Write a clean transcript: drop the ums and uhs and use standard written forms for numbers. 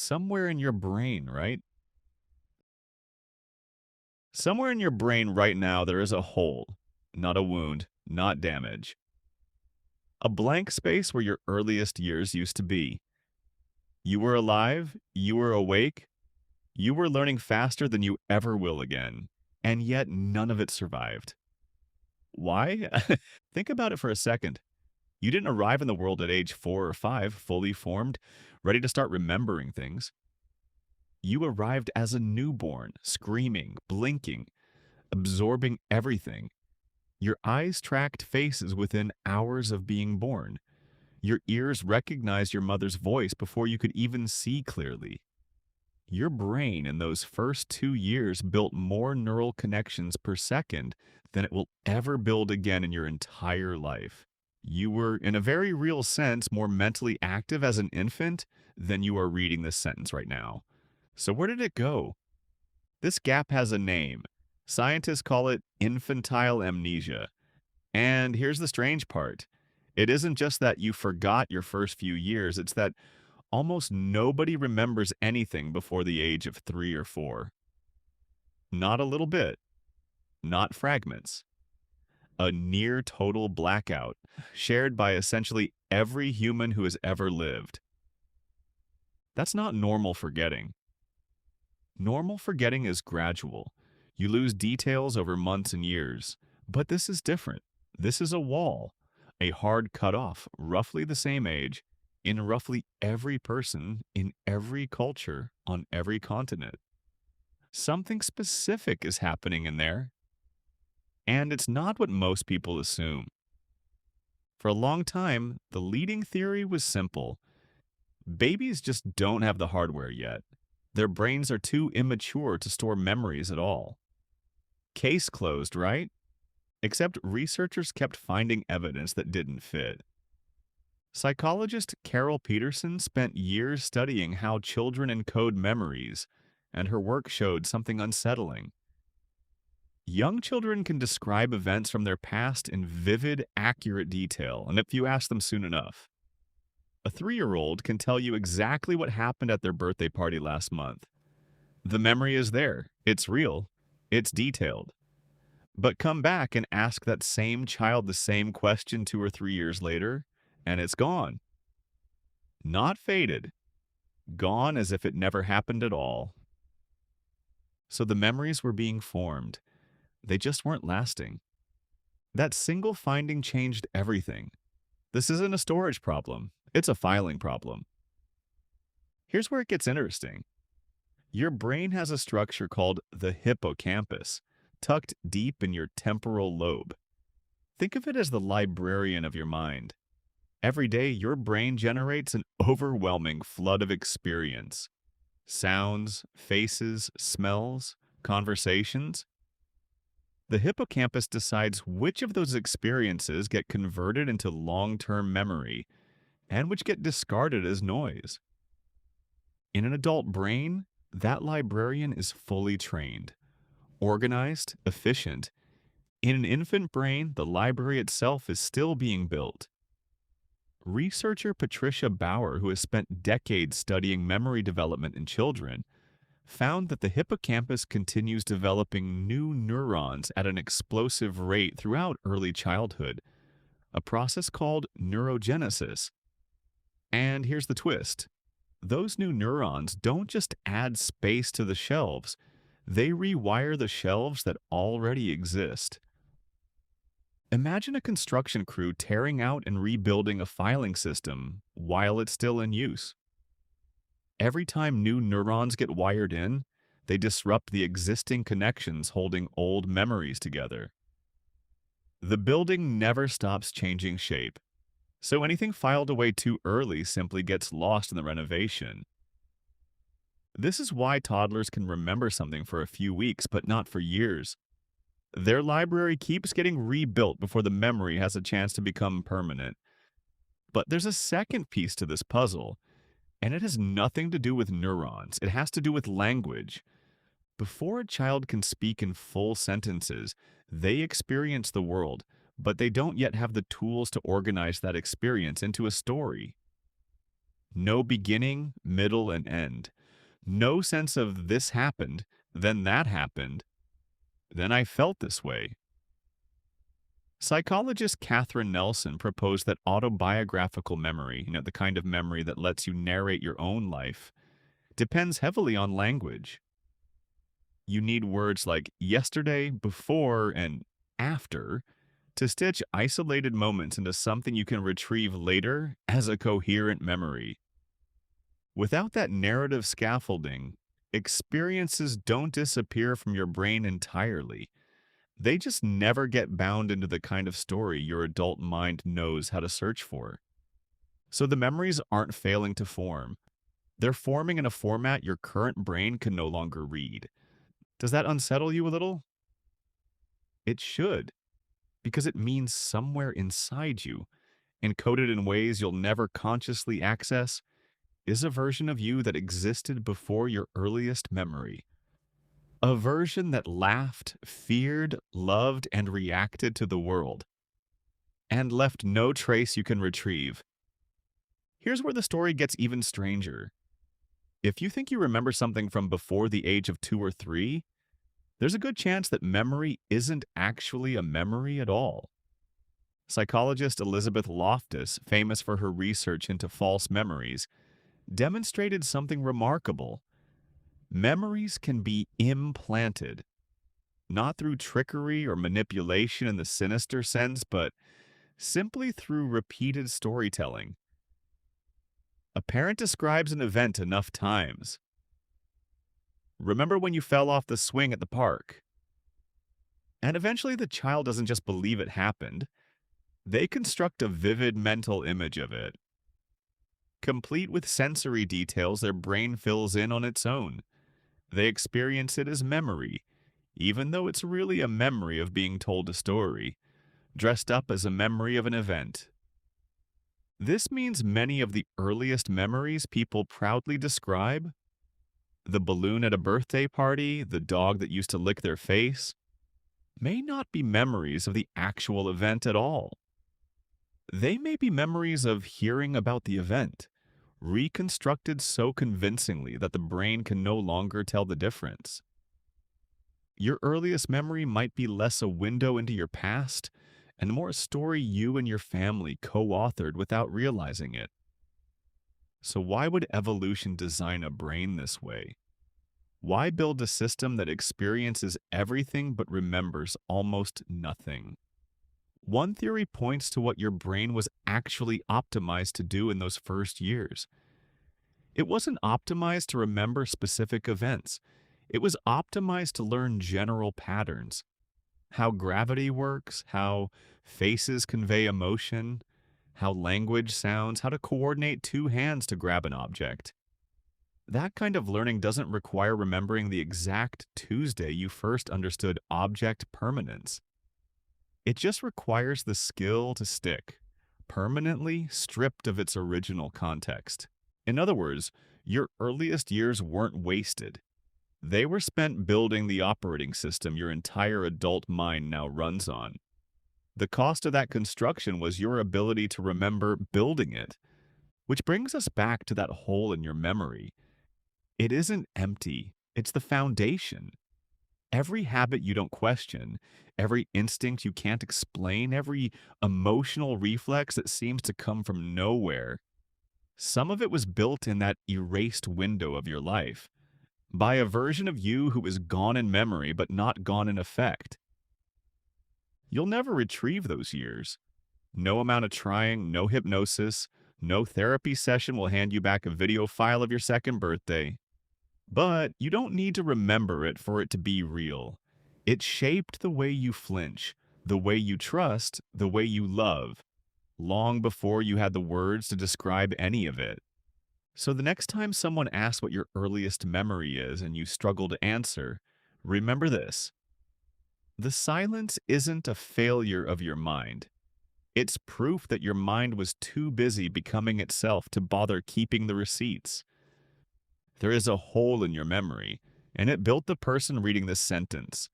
Somewhere in your brain, right? Somewhere in your brain right now, there is a hole, not a wound, not damage. A blank space where your earliest years used to be. You were alive, you were awake, you were learning faster than you ever will again, and yet none of it survived. Why? Think about it for a second. You didn't arrive in the world at age 4 or 5, fully formed, ready to start remembering things. You arrived as a newborn, screaming, blinking, absorbing everything. Your eyes tracked faces within hours of being born. Your ears recognized your mother's voice before you could even see clearly. Your brain in those first 2 years built more neural connections per second than it will ever build again in your entire life. You were, in a very real sense, more mentally active as an infant than you are reading this sentence right now. So where did it go? This gap has a name. Scientists call it infantile amnesia. And here's the strange part. It isn't just that you forgot your first few years, it's that almost nobody remembers anything before the age of 3 or 4. Not a little bit, not fragments. A near total blackout, shared by essentially every human who has ever lived. That's not normal forgetting. Normal forgetting is gradual. You lose details over months and years. But this is different. This is a wall, a hard cutoff, roughly the same age, in roughly every person, in every culture, on every continent. Something specific is happening in there, and it's not what most people assume. For a long time, the leading theory was simple. Babies just don't have the hardware yet. Their brains are too immature to store memories at all. Case closed, right? Except researchers kept finding evidence that didn't fit. Psychologist Carol Peterson spent years studying how children encode memories, and her work showed something unsettling. Young children can describe events from their past in vivid, accurate detail, and if you ask them soon enough. A 3-year-old can tell you exactly what happened at their birthday party last month. The memory is there, it's real, it's detailed. But come back and ask that same child the same question 2 or 3 years later, and it's gone. Not faded, gone as if it never happened at all. So the memories were being formed. They just weren't lasting. That single finding changed everything. This isn't a storage problem, it's a filing problem. Here's where it gets interesting. Your brain has a structure called the hippocampus, tucked deep in your temporal lobe. Think of it as the librarian of your mind. Every day, your brain generates an overwhelming flood of experience. Sounds, faces, smells, conversations. The hippocampus decides which of those experiences get converted into long-term memory and which get discarded as noise. In an adult brain, that librarian is fully trained, organized, efficient. In an infant brain, the library itself is still being built. Researcher Patricia Bauer, who has spent decades studying memory development in children, found that the hippocampus continues developing new neurons at an explosive rate throughout early childhood, a process called neurogenesis. And here's the twist. Those new neurons don't just add space to the shelves, they rewire the shelves that already exist. Imagine a construction crew tearing out and rebuilding a filing system while it's still in use. Every time new neurons get wired in, they disrupt the existing connections holding old memories together. The building never stops changing shape, so anything filed away too early simply gets lost in the renovation. This is why toddlers can remember something for a few weeks but not for years. Their library keeps getting rebuilt before the memory has a chance to become permanent. But there's a second piece to this puzzle, and it has nothing to do with neurons. It has to do with language. Before a child can speak in full sentences, they experience the world, but they don't yet have the tools to organize that experience into a story. No beginning, middle, and end. No sense of this happened, then that happened, then I felt this way. Psychologist Catherine Nelson proposed that autobiographical memory, the kind of memory that lets you narrate your own life, depends heavily on language. You need words like yesterday, before, and after to stitch isolated moments into something you can retrieve later as a coherent memory. Without that narrative scaffolding, experiences don't disappear from your brain entirely. They just never get bound into the kind of story your adult mind knows how to search for. So the memories aren't failing to form. They're forming in a format your current brain can no longer read. Does that unsettle you a little? It should, because it means somewhere inside you, encoded in ways you'll never consciously access, is a version of you that existed before your earliest memory. A version that laughed, feared, loved, and reacted to the world, and left no trace you can retrieve. Here's where the story gets even stranger. If you think you remember something from before the age of 2 or 3, there's a good chance that memory isn't actually a memory at all. Psychologist Elizabeth Loftus, famous for her research into false memories, demonstrated something remarkable. Memories can be implanted, not through trickery or manipulation in the sinister sense, but simply through repeated storytelling. A parent describes an event enough times. Remember when you fell off the swing at the park? And eventually the child doesn't just believe it happened, they construct a vivid mental image of it. Complete with sensory details their brain fills in on its own. They experience it as memory, even though it's really a memory of being told a story, dressed up as a memory of an event. This means many of the earliest memories people proudly describe, the balloon at a birthday party, the dog that used to lick their face, may not be memories of the actual event at all. They may be memories of hearing about the event, reconstructed so convincingly that the brain can no longer tell the difference. Your earliest memory might be less a window into your past and more a story you and your family co-authored without realizing it. So why would evolution design a brain this way? Why build a system that experiences everything but remembers almost nothing? One theory points to what your brain was actually optimized to do in those first years. It wasn't optimized to remember specific events. It was optimized to learn general patterns. How gravity works, how faces convey emotion, how language sounds, how to coordinate two hands to grab an object. That kind of learning doesn't require remembering the exact Tuesday you first understood object permanence. It just requires the skill to stick, permanently stripped of its original context. In other words, your earliest years weren't wasted. They were spent building the operating system your entire adult mind now runs on. The cost of that construction was your ability to remember building it, which brings us back to that hole in your memory. It isn't empty, it's the foundation. Every habit you don't question, every instinct you can't explain, every emotional reflex that seems to come from nowhere, some of it was built in that erased window of your life by a version of you who is gone in memory but not gone in effect. You'll never retrieve those years. No amount of trying, no hypnosis, no therapy session will hand you back a video file of your second birthday. But you don't need to remember it for it to be real. It shaped the way you flinch, the way you trust, the way you love, long before you had the words to describe any of it. So the next time someone asks what your earliest memory is and you struggle to answer, remember this. The silence isn't a failure of your mind. It's proof that your mind was too busy becoming itself to bother keeping the receipts. There is a hole in your memory, and it built the person reading this sentence.